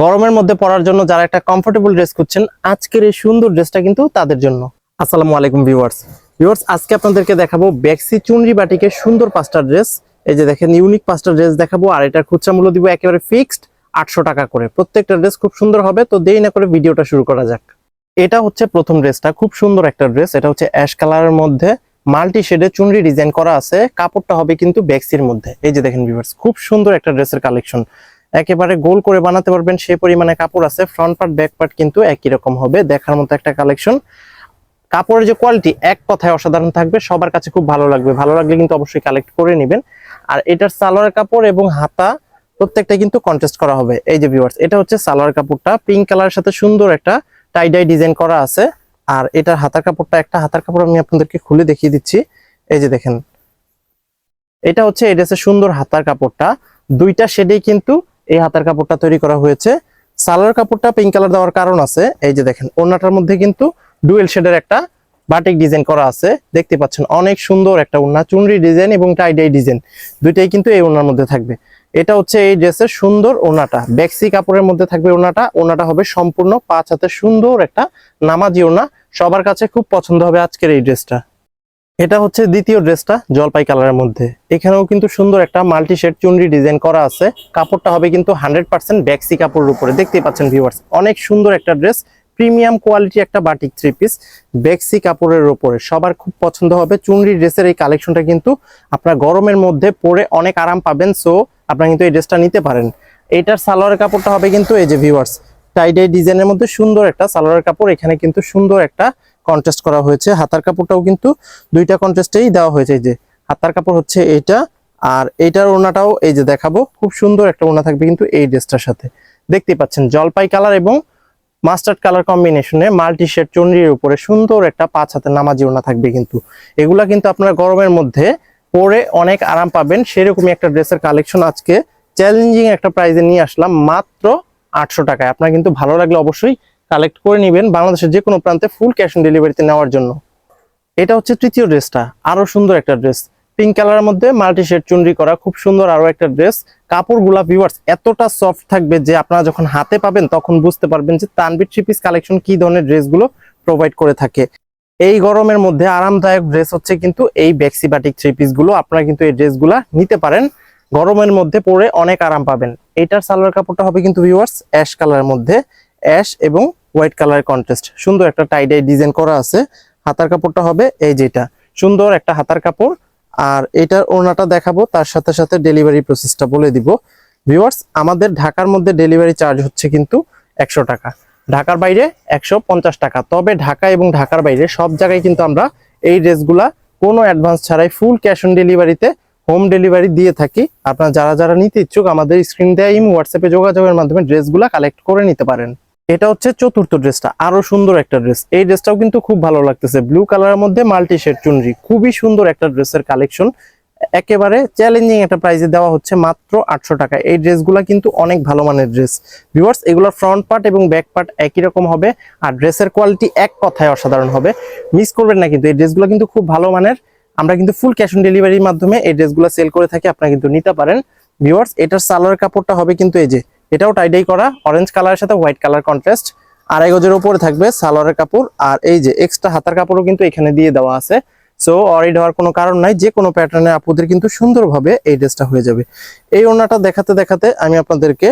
গরমের মধ্যে পরার জন্য যারা একটা কমফোর্টেবল ড্রেস খুঁজছেন, আজকের এই সুন্দর ড্রেসটা কিন্তু তাদের জন্য। আসসালামু আলাইকুম ভিউয়ার্স, আজকে আপনাদেরকে দেখাবো বেক্সি চুনরি বাটিকের সুন্দর পাঁচটা ড্রেস। এই যে দেখেন, ইউনিক পাঁচটা ড্রেস দেখাবো, আর এটার খুচরা মূল্য দিব একেবারে ফিক্সড 800 টাকা করে। প্রত্যেকটা ড্রেস খুব সুন্দর হবে, তো দেরি না করে ভিডিওটা শুরু করা যাক। এটা হচ্ছে প্রথম ড্রেসটা, খুব সুন্দর একটা ড্রেস। এটা হচ্ছে অ্যাশ কালারের মধ্যে মাল্টি শেডে চুনরি ডিজাইন করা আছে। কাপড়টা হবে কিন্তু বেক্সির মধ্যে। এই যে দেখেন ভিউয়ার্স, খুব সুন্দর একটা ড্রেসের কালেকশন। একেবারে গোল করে বানাতে পারবেন সেই পরিমাণে কাপড় আছে। ফ্রন্ট পার্ট ব্যাক পার্ট কিন্তু একই রকম হবে, দেখার মতো একটা কালেকশন। কাপড়ের যে কোয়ালিটি এক কথায় অসাধারণ থাকবে, সবার কাছে খুব ভালো লাগবে। ভালো লাগলে কিন্তু অবশ্যই কালেক্ট করে নেবেন। আর এটার সালোয়ার কাপড় এবং হাতা প্রত্যেকটা কিন্তু কন্টেস্ট করা হবে। এই যে ভিউয়ার্স, এটা হচ্ছে সালোয়ার কাপড়টা, পিঙ্ক কালারের সাথে সুন্দর একটা টাই ডাই ডিজাইন করা আছে। আর এটার হাতার কাপড়টা, একটা হাতার কাপড় আমি আপনাদেরকে খুলে দেখিয়ে দিচ্ছি। এই যে দেখেন, এটা হচ্ছে এই ড্রেসের সুন্দর হাতার কাপড়টা। দুইটা শেডেই কিন্তু এই হাতার কাপড়টা তৈরি করা হয়েছে। সালোয়ার কাপড়টা পিঙ্ক কালার দেওয়ার কারণ আছে। এই যে দেখেন, ওড়নাটার মধ্যে কিন্তু ডুয়েল শেডের একটা বাটিক ডিজাইন করা আছে, দেখতে পাচ্ছেন। অনেক সুন্দর একটা ওড়না, চুনরি ডিজাইন এবং টাই ডাই ডিজাইন দুইটাই কিন্তু এই ওড়নার মধ্যে থাকবে। এটা হচ্ছে এই ড্রেসের সুন্দর ওড়নাটা, বেক্সি কাপড়ের মধ্যে থাকবে ওড়নাটা হবে সম্পূর্ণ 5 হাতের সুন্দর একটা নামাজি ওড়না। সবার কাছে খুব পছন্দ হবে আজকের এই ড্রেসটা। এটা হচ্ছে দ্বিতীয় ড্রেসটা, জলপাই কালারের মধ্যে। এখানেও কিন্তু সুন্দর একটা মাল্টি শেড চুনরি ডিজাইন করা আছে। কাপড়টা হবে কিন্তু 100% বেক্সি কাপড়ের উপরে, দেখতেই পাচ্ছেন ভিউয়ার্স। অনেক সুন্দর একটা ড্রেস, প্রিমিয়াম কোয়ালিটি একটা বাটিক থ্রি পিস বেক্সি কাপড়ের উপরে, সবার খুব পছন্দ হবে। চুনরি ড্রেসের এই কালেকশনটা কিন্তু আপনার গরমের মধ্যে পরে অনেক আরাম পাবেন, সো আপনারা কিন্তু এই ড্রেসটা নিতে পারেন। এটার সালোয়ারের কাপড়টা হবে কিন্তু এই যে ভিউয়ার্স, টাই ডাই ডিজাইনের মধ্যে সুন্দর একটা সালোয়ারের কাপড়। এখানে কিন্তু সুন্দর একটা কন্ট্রাস্ট করা হয়েছে। হাতার কাপড়টাও কিন্তু দুইটা কন্ট্রাস্টেই দেওয়া হয়েছে। এই যে হাতার কাপড় হচ্ছে এইটা, আর এইটার ওড়নাটাও এই যে দেখাবো, খুব সুন্দর একটা ওড়না থাকবে কিন্তু এই ড্রেসটার সাথে। দেখতে পাচ্ছেন জলপাই কালার এবং মাস্টার্ড কালার কম্বিনেশনে মাল্টি শেড চুনরির উপরে সুন্দর একটা 5 হাতের নামাজি ওড়না থাকবে কিন্তু। এগুলা কিন্তু আপনারা গরমের মধ্যে পরে অনেক আরাম পাবেন, সেরকমই একটা ড্রেসের কালেকশন আজকে চ্যালেঞ্জিং একটা প্রাইজে নিয়ে আসলাম, মাত্র 800 টাকায়। আপনার কিন্তু ভালো লাগলে অবশ্যই কালেক্ট করে নেবেন, বাংলাদেশের যে কোনো প্রান্তে ফুল ক্যাশ অন ডেলিভারিতে নেওয়ার জন্য। এটা হচ্ছে তৃতীয় ড্রেসটা, আরো সুন্দর একটা ড্রেস, পিঙ্ক কালারের মধ্যে মাল্টি শেড চুনরি করা, খুব সুন্দর আরো একটা ড্রেস। কাপড়গুলা ভিউয়ার্স এতটা সফট থাকবে যে আপনারা যখন হাতে পাবেন তখন বুঝতে পারবেন যে তানভীর থ্রি পিস কালেকশন কি ধরনের ড্রেসগুলো প্রোভাইড করে থাকে। এই গরমের মধ্যে আরামদায়ক ড্রেস হচ্ছে কিন্তু এই বেক্সি বাটিক থ্রি পিস গুলো। আপনারা কিন্তু এই ড্রেসগুলা নিতে পারেন, গরমের মধ্যে পরে অনেক আরাম পাবেন। এটার সালোয়ার কাপড়টা হবে কিন্তু ভিউয়ার্স অ্যাশ কালারের মধ্যে, অ্যাশ এবং হোয়াইট কালারের কন্ট্রাস্ট, সুন্দর একটা টাই ডাই ডিজাইন করা আছে। হাতার কাপড়টা হবে এই যেটা, সুন্দর একটা হাতার কাপড়। আর এটার ওড়নাটা দেখাবো, তার সাথে সাথে ডেলিভারি প্রসেসটা বলে দিব। ভিউয়ার্স, আমাদের ঢাকার মধ্যে ডেলিভারি চার্জ হচ্ছে কিন্তু 100 টাকা, ঢাকার বাইরে 150 টাকা। তবে ঢাকা এবং ঢাকার বাইরে সব জায়গায় কিন্তু আমরা এই ড্রেসগুলা কোনো অ্যাডভান্স ছাড়াই ফুল ক্যাশ অন ডেলিভারিতে হোম ডেলিভারি দিয়ে থাকি। আপনারা যারা যারা নিতে ইচ্ছুক আমাদের স্ক্রিন দেওয়া হোয়াটসঅ্যাপে যোগাযোগের মাধ্যমে ড্রেসগুলা কালেক্ট করে নিতে পারেন। এটা হচ্ছে চতুর্থ ড্রেসটা, আরো সুন্দর একটা ড্রেস। এই ড্রেসটাও কিন্তু খুব ভালো লাগতেছে, ব্লু কালারের মধ্যে মাল্টি শেড চুনরি, খুবই সুন্দর একটা ড্রেসের কালেকশন। একেবারে চ্যালেঞ্জিং একটা প্রাইসে দেওয়া হচ্ছে মাত্র 800 টাকা। এই ড্রেসগুলা কিন্তু অনেক ভালো মানের ড্রেস ভিউয়ার্স। এগুলোর ফ্রন্ট পার্ট এবং ব্যাক পার্ট একই রকম হবে, আর ড্রেসের কোয়ালিটি এক কথায় অসাধারণ হবে, মিস করবেন না কিন্তু। এই ড্রেসগুলো কিন্তু খুব ভালো মানের। আমরা কিন্তু ফুল ক্যাশ অন ডেলিভারির মাধ্যমে এই ড্রেসগুলো সেল করে থাকি, আপনারা কিন্তু নিতে পারেন ভিউয়ার্স। এটার সালোয়ার কাপড়টা হবে কিন্তু এই যে, এটাও টাইডাই করা, অরেঞ্জ কালারের সাথে হোয়াইট কালার কন্ট্রাস্ট, 2.5 গজের উপরে থাকবে সালোয়ারের কাপড়। আর এই যে এক্সট্রা হাতার কাপড়ও কিন্তু এখানে দিয়ে দেওয়া আছে, সো অরিড হওয়ার কোনো কারণ নাই। যে কোনো প্যাটার্নে আপুদের কিন্তু সুন্দরভাবে এই ড্রেসটা হয়ে যাবে। এই ওড়নাটা দেখাতে দেখাতে আমি আপনাদেরকে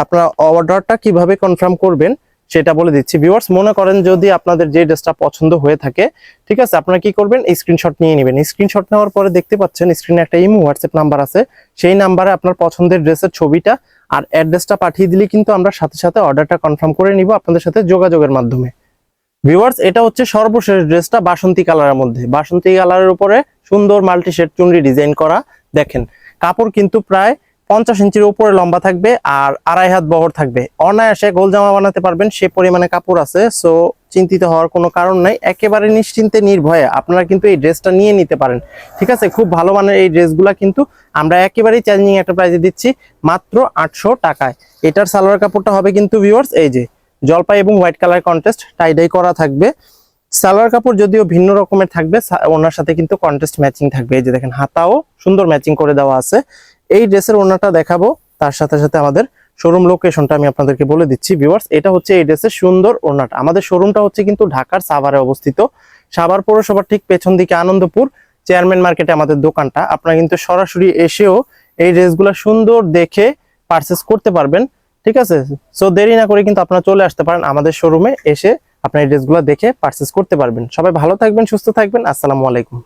আপনারা অর্ডারটা কিভাবে কনফার্ম করবেন সেটা বলে দিচ্ছি ভিউয়ার্স। মনে করেন যদি আপনাদের যে ড্রেসটা পছন্দ হয়ে থাকে, ঠিক আছে, আপনারা কি করবেন, স্ক্রিনশট নিয়ে নেবেন। স্ক্রিনশট নেওয়ার পরে দেখতে পাচ্ছেন স্ক্রিনে একটা হোয়াটসঅ্যাপ নাম্বার আছে, সেই নাম্বারে আপনার পছন্দের ড্রেসের ছবিটা আর অ্যাড্রেসটা পাঠিয়ে দিলে কিন্তু আমরা সাথে সাথে অর্ডারটা কনফার্ম করে নিব আপনাদের সাথে যোগাযোগের মাধ্যমে। ভিউয়ার্স, এটা হচ্ছে সর্বশেষ ড্রেসটা, বাসন্তী কালারের মধ্যে, বাসন্তী কালারের উপরে সুন্দর মাল্টি শেড চুনরি ডিজাইন করা। দেখেন কাপড় কিন্তু প্রায় 50 ইঞ্চির উপরে লম্বা থাকবে আর 2.5 হাত বহর থাকবে। অনায়াসে গোল জামা বানাতে পারবেন সে পরিমাণে কাপড় আছে, সো চিন্তিত হওয়ার কোনো কারণ নাই। একেবারে নিশ্চিন্তে নির্ভয়ে আপনারা কিন্তু এই ড্রেসটা নিয়ে নিতে পারেন, ঠিক আছে। খুব ভালো মানের এই ড্রেসগুলা কিন্তু আমরা একেবারেই চ্যালেঞ্জিং একটা প্রাইসে দিচ্ছি মাত্র 800 টাকায়। এটার সালোয়ার কাপড়টা হবে কিন্তু ভিউয়ার্স এই যে জলপাই এবং হোয়াইট কালার কন্ট্রাস্ট টাই ডাই করা থাকবে। সালোয়ার কাপড় যদিও ভিন্ন রকমের থাকবে, ওনার সাথে কিন্তু কন্ট্রাস্ট ম্যাচিং থাকবে। এই যে দেখেন হাতাও সুন্দর ম্যাচিং করে দেওয়া আছে। এই ড্রেসের ওড়নাটা দেখাবো, তার সাথে সাথে আমাদের শোরুম লোকেশনটা আমি আপনাদেরকে বলে দিচ্ছি ভিউয়ার্স। এটা হচ্ছে এই ড্রেসের সুন্দর ওড়নাটা। আমাদের শোরুমটা হচ্ছে কিন্তু ঢাকার সাভারে অবস্থিত, সাভার পৌরসভার ঠিক পেছন দিকে আনন্দপুর চেয়ারম্যান মার্কেটে আমাদের দোকানটা। আপনারা কিন্তু সরাসরি এসেও এই ড্রেসগুলো সুন্দর দেখে পারচেস করতে পারবেন, ঠিক আছে? সো দেরি না করে কিন্তু আপনারা চলে আসতে পারেন আমাদের শোরুমে, এসে আপনার এই ড্রেসগুলো দেখে পারচেস করতে পারবেন। সবাই ভালো থাকবেন, সুস্থ থাকবেন, আসসালামু আলাইকুম।